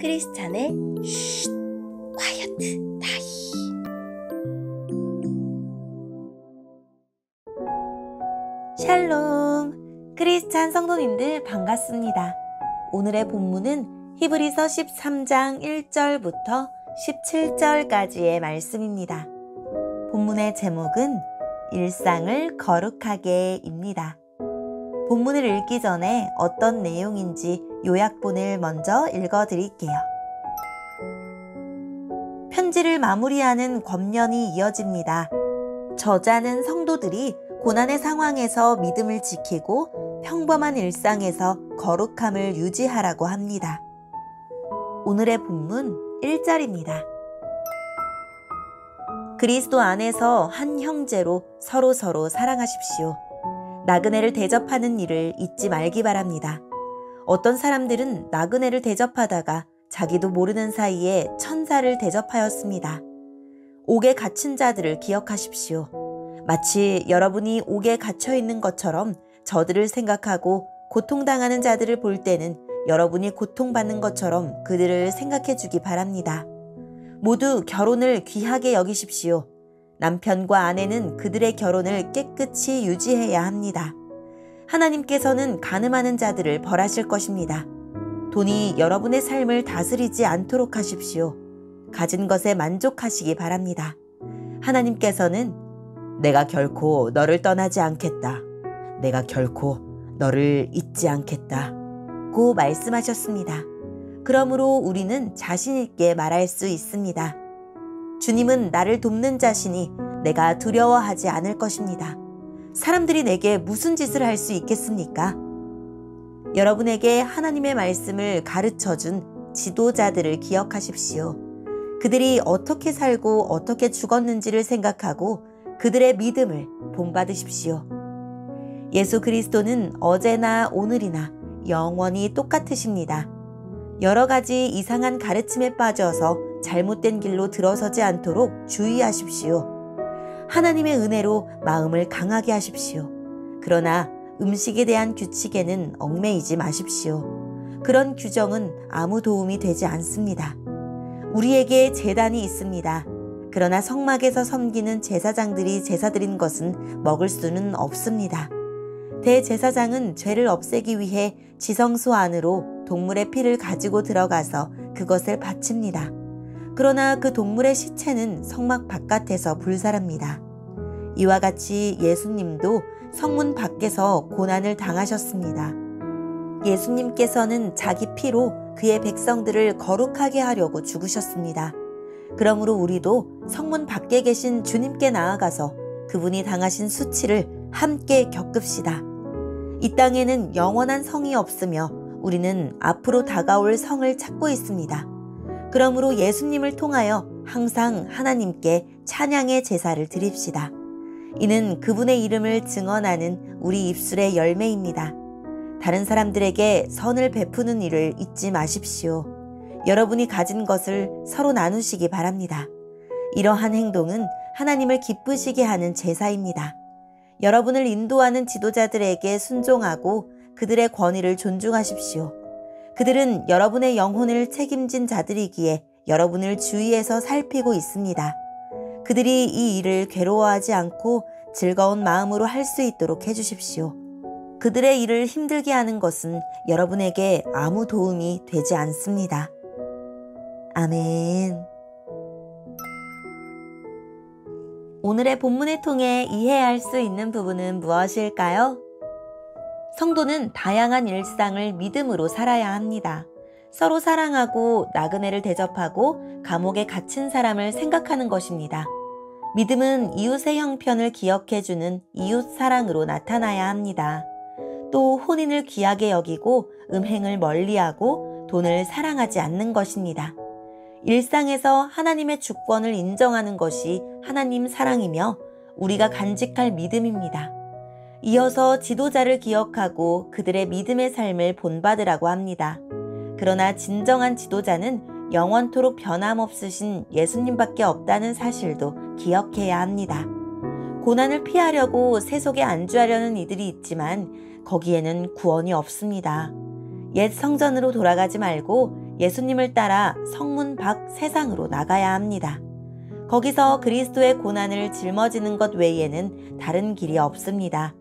크리스찬의 쉿 콰이어트 타임. 샬롬, 크리스찬 성도님들 반갑습니다. 오늘의 본문은 히브리서 13장 1절부터 17절까지의 말씀입니다. 본문의 제목은 일상을 거룩하게입니다. 본문을 읽기 전에 어떤 내용인지 요약본을 먼저 읽어드릴게요. 편지를 마무리하는 권면이 이어집니다. 저자는 성도들이 고난의 상황에서 믿음을 지키고 평범한 일상에서 거룩함을 유지하라고 합니다. 오늘의 본문 1절입니다. 그리스도 안에서 한 형제로 서로 사랑하십시오. 나그네를 대접하는 일을 잊지 말기 바랍니다. 어떤 사람들은 나그네를 대접하다가 자기도 모르는 사이에 천사를 대접하였습니다. 옥에 갇힌 자들을 기억하십시오. 마치 여러분이 옥에 갇혀 있는 것처럼 저들을 생각하고 고통당하는 자들을 볼 때는 여러분이 고통받는 것처럼 그들을 생각해 주기 바랍니다. 모두 결혼을 귀하게 여기십시오. 남편과 아내는 그들의 결혼을 깨끗이 유지해야 합니다. 하나님께서는 가늠하는 자들을 벌하실 것입니다. 돈이 여러분의 삶을 다스리지 않도록 하십시오. 가진 것에 만족하시기 바랍니다. 하나님께서는 내가 결코 너를 떠나지 않겠다. 내가 결코 너를 잊지 않겠다. 고 말씀하셨습니다. 그러므로 우리는 자신 있게 말할 수 있습니다. 주님은 나를 돕는 자시니 내가 두려워하지 않을 것입니다. 사람들이 내게 무슨 짓을 할 수 있겠습니까? 여러분에게 하나님의 말씀을 가르쳐준 지도자들을 기억하십시오. 그들이 어떻게 살고 어떻게 죽었는지를 생각하고 그들의 믿음을 본받으십시오. 예수 그리스도는 어제나 오늘이나 영원히 똑같으십니다. 여러 가지 이상한 가르침에 빠져서 잘못된 길로 들어서지 않도록 주의하십시오. 하나님의 은혜로 마음을 강하게 하십시오. 그러나 음식에 대한 규칙에는 얽매이지 마십시오. 그런 규정은 아무 도움이 되지 않습니다. 우리에게 제단이 있습니다. 그러나 성막에서 섬기는 제사장들이 제사드린 것은 먹을 수는 없습니다. 대제사장은 죄를 없애기 위해 지성소 안으로 동물의 피를 가지고 들어가서 그것을 바칩니다. 그러나 그 동물의 시체는 성막 바깥에서 불살합니다. 이와 같이 예수님도 성문 밖에서 고난을 당하셨습니다. 예수님께서는 자기 피로 그의 백성들을 거룩하게 하려고 죽으셨습니다. 그러므로 우리도 성문 밖에 계신 주님께 나아가서 그분이 당하신 수치를 함께 겪읍시다. 이 땅에는 영원한 성이 없으며 우리는 앞으로 다가올 성을 찾고 있습니다. 그러므로 예수님을 통하여 항상 하나님께 찬양의 제사를 드립시다. 이는 그분의 이름을 증언하는 우리 입술의 열매입니다. 다른 사람들에게 선을 베푸는 일을 잊지 마십시오. 여러분이 가진 것을 서로 나누시기 바랍니다. 이러한 행동은 하나님을 기쁘시게 하는 제사입니다. 여러분을 인도하는 지도자들에게 순종하고 그들의 권위를 존중하십시오. 그들은 여러분의 영혼을 책임진 자들이기에 여러분을 주위에서 살피고 있습니다. 그들이 이 일을 괴로워하지 않고 즐거운 마음으로 할 수 있도록 해주십시오. 그들의 일을 힘들게 하는 것은 여러분에게 아무 도움이 되지 않습니다. 아멘. 오늘의 본문을 통해 이해할 수 있는 부분은 무엇일까요? 성도는 다양한 일상을 믿음으로 살아야 합니다. 서로 사랑하고 나그네를 대접하고 감옥에 갇힌 사람을 생각하는 것입니다. 믿음은 이웃의 형편을 기억해주는 이웃 사랑으로 나타나야 합니다. 또 혼인을 귀하게 여기고 음행을 멀리하고 돈을 사랑하지 않는 것입니다. 일상에서 하나님의 주권을 인정하는 것이 하나님 사랑이며 우리가 간직할 믿음입니다. 이어서 지도자를 기억하고 그들의 믿음의 삶을 본받으라고 합니다. 그러나 진정한 지도자는 영원토록 변함없으신 예수님밖에 없다는 사실도 기억해야 합니다. 고난을 피하려고 세속에 안주하려는 이들이 있지만 거기에는 구원이 없습니다. 옛 성전으로 돌아가지 말고 예수님을 따라 성문 밖 세상으로 나가야 합니다. 거기서 그리스도의 고난을 짊어지는 것 외에는 다른 길이 없습니다.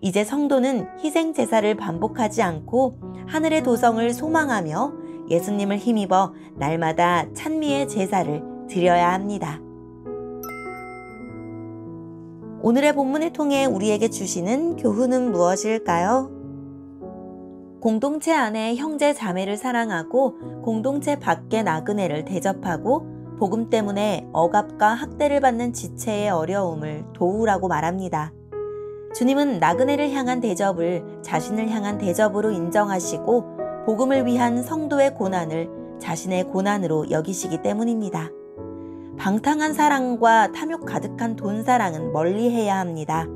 이제 성도는 희생 제사를 반복하지 않고 하늘의 도성을 소망하며 예수님을 힘입어 날마다 찬미의 제사를 드려야 합니다. 오늘의 본문을 통해 우리에게 주시는 교훈은 무엇일까요? 공동체 안에 형제 자매를 사랑하고 공동체 밖의 나그네를 대접하고 복음 때문에 억압과 학대를 받는 지체의 어려움을 도우라고 말합니다. 주님은 나그네를 향한 대접을 자신을 향한 대접으로 인정하시고 복음을 위한 성도의 고난을 자신의 고난으로 여기시기 때문입니다. 방탕한 사랑과 탐욕 가득한 돈 사랑은 멀리해야 합니다.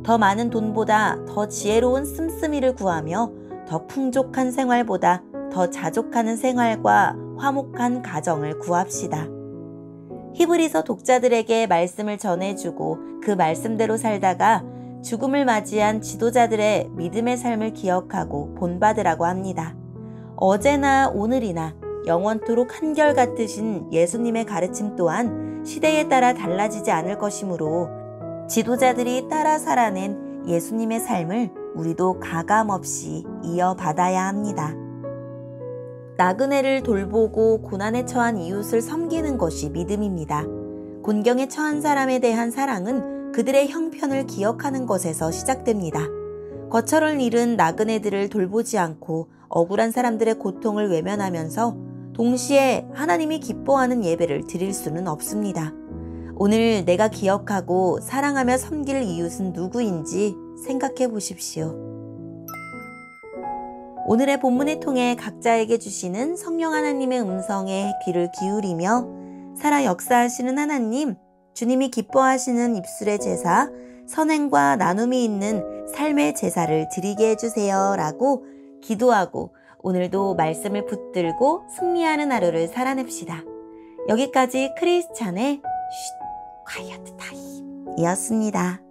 더 많은 돈보다 더 지혜로운 씀씀이를 구하며 더 풍족한 생활보다 더 자족하는 생활과 화목한 가정을 구합시다. 히브리서 독자들에게 말씀을 전해주고 그 말씀대로 살다가 죽음을 맞이한 지도자들의 믿음의 삶을 기억하고 본받으라고 합니다. 어제나 오늘이나 영원토록 한결같으신 예수님의 가르침 또한 시대에 따라 달라지지 않을 것이므로 지도자들이 따라 살아낸 예수님의 삶을 우리도 가감없이 이어받아야 합니다. 나그네를 돌보고 고난에 처한 이웃을 섬기는 것이 믿음입니다. 곤경에 처한 사람에 대한 사랑은 그들의 형편을 기억하는 것에서 시작됩니다. 거처를 잃은 나그네들을 돌보지 않고 억울한 사람들의 고통을 외면하면서 동시에 하나님이 기뻐하는 예배를 드릴 수는 없습니다. 오늘 내가 기억하고 사랑하며 섬길 이웃은 누구인지 생각해 보십시오. 오늘의 본문을 통해 각자에게 주시는 성령 하나님의 음성에 귀를 기울이며 살아 역사하시는 하나님, 주님이 기뻐하시는 입술의 제사, 선행과 나눔이 있는 삶의 제사를 드리게 해주세요 라고 기도하고 오늘도 말씀을 붙들고 승리하는 하루를 살아냅시다. 여기까지 크리스찬의 quiet time 이었습니다.